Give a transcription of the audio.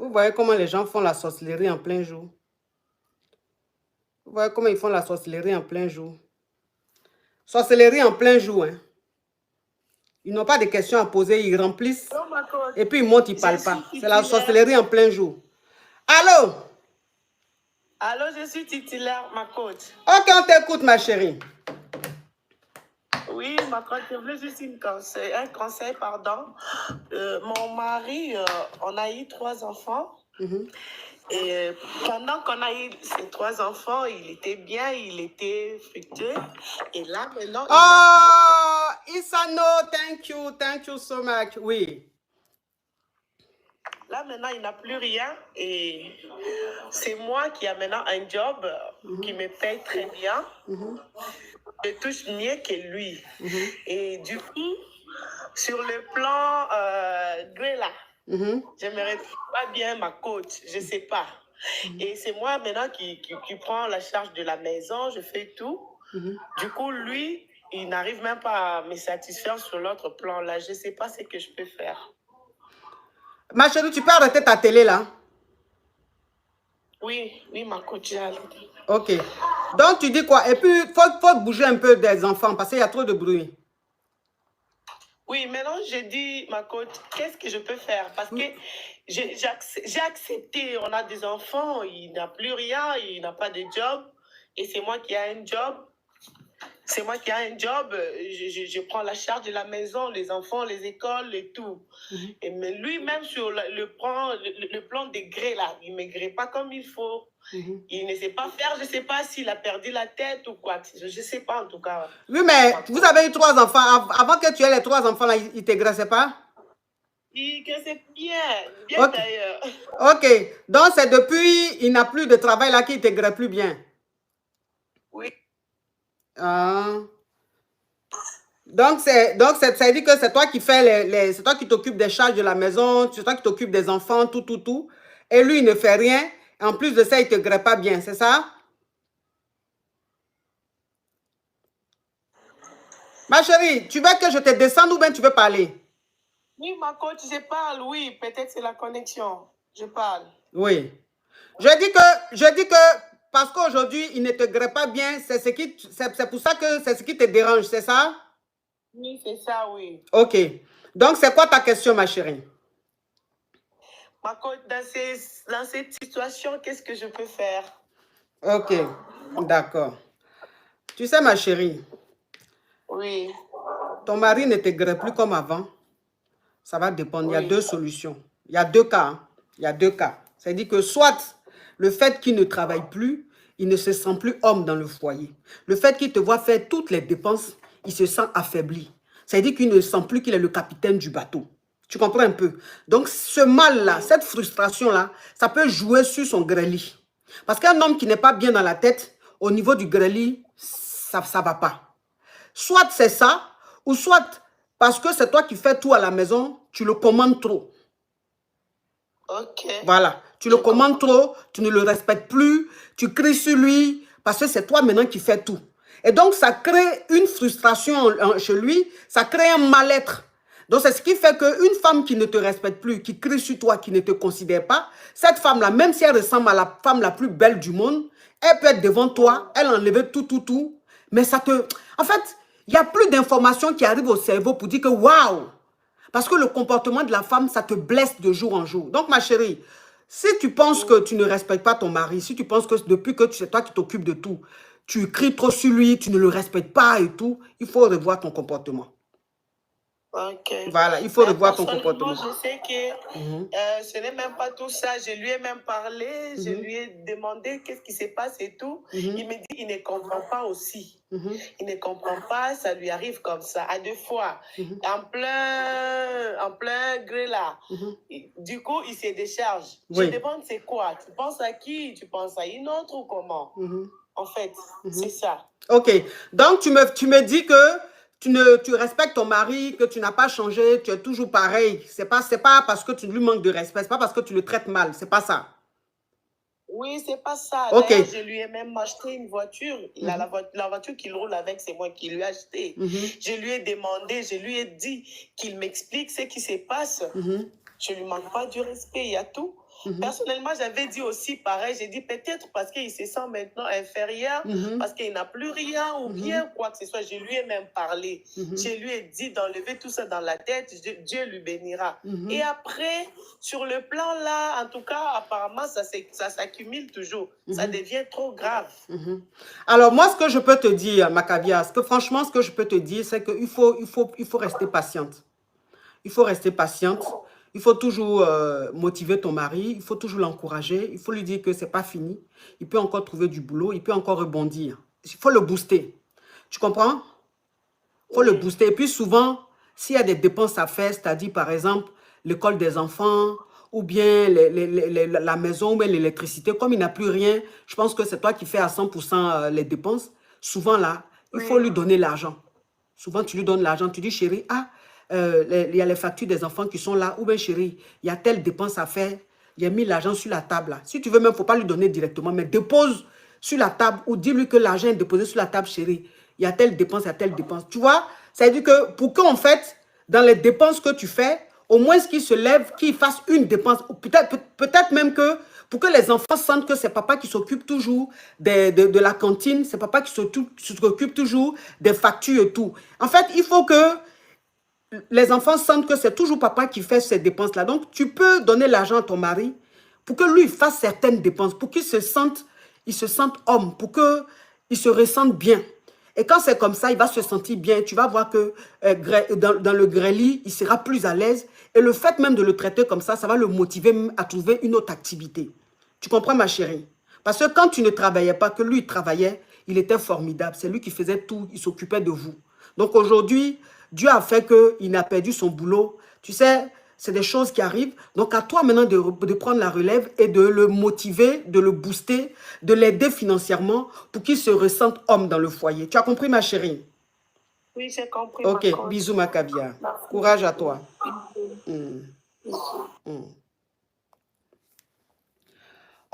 Vous voyez comment les gens font la sorcellerie en plein jour. Vous voyez comment ils font la sorcellerie en plein jour. Sorcellerie en plein jour, hein. Ils n'ont pas de questions à poser, ils remplissent. Oh, ma coach. Et puis ils montent, ils ne parlent pas. C'est la sorcellerie en plein jour. Allô? Allô, je suis titulaire, ma coach. Ok, on t'écoute, ma chérie. Oui, ma coach, je veux juste un conseil, pardon. Mon mari, on a eu 3 enfants. Et pendant qu'on a eu ces 3 enfants, il était bien, il était fructueux. Et là, maintenant... Oh, Isano, thank you so much. Oui. Là, maintenant, il n'a plus rien. Et c'est moi qui a maintenant un job qui me paye très bien. Je touche mieux que lui. Et du coup, sur le plan Grela, je ne me retrouve pas bien ma coach. Je ne sais pas. Et c'est moi maintenant qui prend la charge de la maison. Je fais tout. Du coup, lui, il n'arrive même pas à me satisfaire sur l'autre plan. Là, je ne sais pas ce que je peux faire. Ma chérie, tu peux arrêter ta télé là? Oui, ma coach. Ok. Donc, tu dis quoi? Et puis, il faut bouger un peu des enfants parce qu'il y a trop de bruit. Oui, maintenant, je dis, ma coach, qu'est-ce que je peux faire? Parce que j'ai accepté, on a des enfants, il n'a plus rien, il n'a pas de job. Et c'est moi qui ai un job. C'est moi qui ai un job. Je prends la charge de la maison, les enfants, les écoles et tout. Mais lui-même, sur le plan des grès, là, il ne me grée pas comme il faut. Il ne sait pas faire. Je ne sais pas s'il a perdu la tête ou quoi. Je ne sais pas, en tout cas. Oui, mais vous avez eu 3 enfants. Avant que tu aies les 3 enfants, là, il ne te graissait pas? Il graissait bien okay. D'ailleurs. Ok. Donc, c'est depuis il n'a plus de travail là qu'il ne te graisse plus bien? Oui. Ah. Donc, ça veut dire que c'est toi qui fais c'est toi qui t'occupes des charges de la maison, c'est toi qui t'occupes des enfants, tout. Et lui, il ne fait rien. En plus de ça, il ne te graisse pas bien, c'est ça? Ma chérie, tu veux que je te descende ou bien tu veux parler? Oui, ma coach, je parle, oui. Peut-être c'est la connexion. Je parle. Oui. Je dis que parce qu'aujourd'hui, il ne te graisse pas bien, c'est pour ça que c'est ce qui te dérange, c'est ça? Oui, c'est ça, oui. Ok. Donc, c'est quoi ta question, ma chérie? Ma coach, dans cette situation, qu'est-ce que je peux faire? Ok. D'accord. Tu sais, ma chérie. Oui. Ton mari ne te graisse plus comme avant. Ça va dépendre. Oui. Il y a 2 solutions. Il y a 2 cas. Hein. Il y a 2 cas. C'est-à-dire que soit le fait qu'il ne travaille plus, il ne se sent plus homme dans le foyer. Le fait qu'il te voit faire toutes les dépenses, il se sent affaibli. C'est-à-dire qu'il ne sent plus qu'il est le capitaine du bateau. Tu comprends un peu? Donc, ce mal-là, cette frustration-là, ça peut jouer sur son grêlis. Parce qu'un homme qui n'est pas bien dans la tête, au niveau du grêlis, ça ne va pas. Soit c'est ça, ou soit parce que c'est toi qui fais tout à la maison, tu le commandes trop. Ok. Voilà, tu le commandes trop, tu ne le respectes plus, tu cries sur lui, parce que c'est toi maintenant qui fais tout. Et donc, ça crée une frustration chez lui, ça crée un mal-être. Donc, c'est ce qui fait qu'une femme qui ne te respecte plus, qui crie sur toi, qui ne te considère pas, cette femme-là, même si elle ressemble à la femme la plus belle du monde, elle peut être devant toi, elle enlève tout, mais ça te... En fait, il n'y a plus d'informations qui arrivent au cerveau pour dire que waouh! Parce que le comportement de la femme, ça te blesse de jour en jour. Donc, ma chérie, si tu penses que tu ne respectes pas ton mari, si tu penses que depuis que c'est toi qui t'occupes de tout, tu cries trop sur lui, tu ne le respectes pas et tout, il faut revoir ton comportement. Ok. Voilà, il faut revoir ton comportement. Je sais que ce n'est même pas tout ça. Je lui ai même parlé, je lui ai demandé qu'est-ce qui se passe et tout. Il me dit qu'il ne comprend pas aussi. Il ne comprend pas, ça lui arrive comme ça, à 2 fois, en plein gré là. Du coup, il se décharge. Je demande c'est quoi? Tu penses à qui? Tu penses à une autre ou comment? En fait, c'est ça. Ok, donc tu me dis que tu respectes ton mari, que tu n'as pas changé, tu es toujours pareil. C'est pas parce que tu lui manques de respect, c'est pas parce que tu le traites mal, c'est pas ça. Oui, c'est pas ça. Ok. D'ailleurs, je lui ai même acheté une voiture. La voiture qu'il roule avec, c'est moi qui lui ai acheté. Je lui ai demandé, je lui ai dit qu'il m'explique ce qui se passe. Je lui manque pas du respect, il y a tout. Personnellement, j'avais dit aussi pareil. J'ai dit peut-être parce qu'il se sent maintenant inférieur, parce qu'il n'a plus rien ou bien quoi que ce soit. Je lui ai même parlé. Je lui ai dit d'enlever tout ça dans la tête. Dieu lui bénira. Et après, sur le plan là, en tout cas, apparemment, ça s'accumule toujours. Ça devient trop grave. Alors moi, ce que je peux te dire, Macabia, franchement, ce que je peux te dire, c'est qu'il faut rester patiente. Il faut rester patiente. Il faut toujours motiver ton mari. Il faut toujours l'encourager. Il faut lui dire que c'est pas fini. Il peut encore trouver du boulot. Il peut encore rebondir. Il faut le booster. Tu comprends? Il faut le booster. Et puis souvent, s'il y a des dépenses à faire, c'est-à-dire par exemple l'école des enfants ou bien la maison ou bien l'électricité, comme il n'a plus rien, je pense que c'est toi qui fais à 100% les dépenses. Souvent là, il faut lui donner l'argent. Souvent, tu lui donnes l'argent. Tu dis, chérie, il y a les factures des enfants qui sont là. Ou bien, chérie, il y a telle dépense à faire. Il a mis l'argent sur la table. Là. Si tu veux même, il ne faut pas lui donner directement, mais dépose sur la table ou dis-lui que l'argent est déposé sur la table, chérie. Il y a telle dépense, il y a telle dépense. Tu vois, ça veut dire que pour qu'en fait, dans les dépenses que tu fais, au moins qu'il se lève, qu'il fasse une dépense. Peut-être même que pour que les enfants sentent que c'est papa qui s'occupe toujours de la cantine, c'est papa qui s'occupe toujours des factures et tout. En fait, il faut que les enfants sentent que c'est toujours papa qui fait ces dépenses-là. Donc, tu peux donner l'argent à ton mari pour que lui fasse certaines dépenses, pour qu'il se sente homme, pour qu'il se ressente bien. Et quand c'est comme ça, il va se sentir bien. Tu vas voir que dans le grêlis, il sera plus à l'aise. Et le fait même de le traiter comme ça va le motiver même à trouver une autre activité. Tu comprends, ma chérie? Parce que quand tu ne travaillais pas, que lui, il travaillait, il était formidable. C'est lui qui faisait tout, il s'occupait de vous. Donc aujourd'hui, Dieu a fait qu'il n'a perdu son boulot. Tu sais, c'est des choses qui arrivent. Donc à toi maintenant de prendre la relève et de le motiver, de le booster, de l'aider financièrement pour qu'il se ressente homme dans le foyer. Tu as compris, ma chérie? Oui, j'ai compris. Ok, bisous, Macabia. Courage à toi.